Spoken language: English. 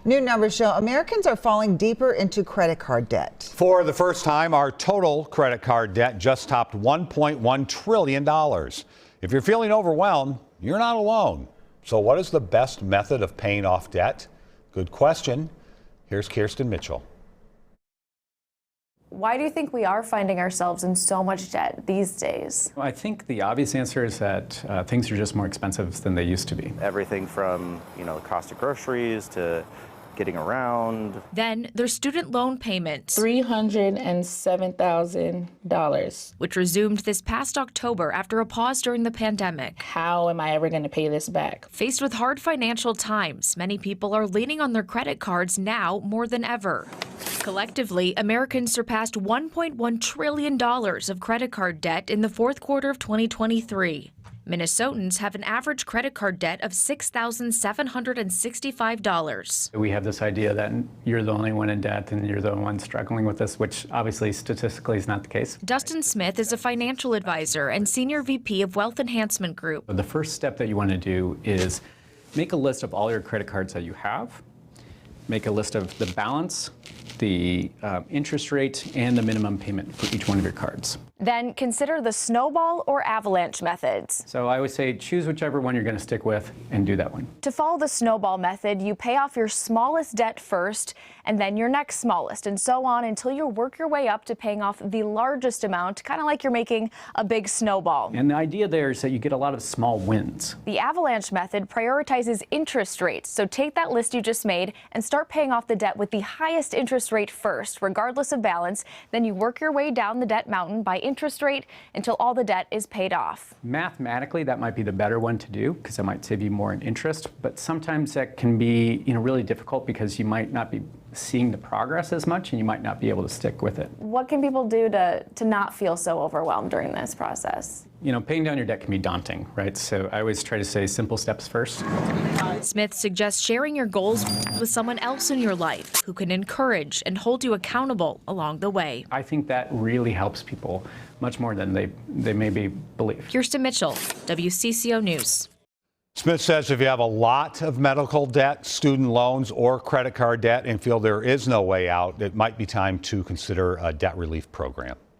New numbers show Americans are falling deeper into credit card debt. For the first time, our total credit card debt just topped $1.1 trillion. If you're feeling overwhelmed, you're not alone. So what is the best method of paying off debt? Good question. Here's Kirsten Mitchell. Why do you think we are finding ourselves in so much debt these days? Well, I think the obvious answer is that things are just more expensive than they used to be. Everything from, the cost of groceries to getting around. Then there's student loan payments. $307,000. Which resumed this past October after a pause during the pandemic. How am I ever going to pay this back? Faced with hard financial times, many people are leaning on their credit cards now more than ever. Collectively, Americans surpassed $1.1 trillion of credit card debt in the fourth quarter of 2023. Minnesotans have an average credit card debt of $6,765. We have this idea that you're the only one in debt and you're the one struggling with this, which obviously statistically is not the case. Dustin Smith is a financial advisor and senior VP of Wealth Enhancement Group. The first step that you want to do is make a list of all your credit cards that you have, make a list of the balance, the interest rate, and the minimum payment for each one of your cards. Then consider the snowball or avalanche methods. So I would say choose whichever one you're going to stick with and do that one. To follow the snowball method, you pay off your smallest debt first and then your next smallest, and so on until you work your way up to paying off the largest amount, kind of like you're making a big snowball. And the idea there is that you get a lot of small wins. The avalanche method prioritizes interest rates. So take that list you just made and start paying off the debt with the highest interest rate first, regardless of balance. Then you work your way down the debt mountain by interest rate until all the debt is paid off. Mathematically, that might be the better one to do because it might save you more in interest, but sometimes that can be really difficult because you might not be seeing the progress as much and you might not be able to stick with it. What can people do to not feel so overwhelmed during this process? Paying down your debt can be daunting, right? So I always try to say simple steps first. Smith suggests sharing your goals with someone else in your life who can encourage and hold you accountable along the way. I think that really helps people much more than they maybe believe. Kirsten Mitchell, WCCO News. Smith says if you have a lot of medical debt, student loans, or credit card debt and feel there is no way out, it might be time to consider a debt relief program.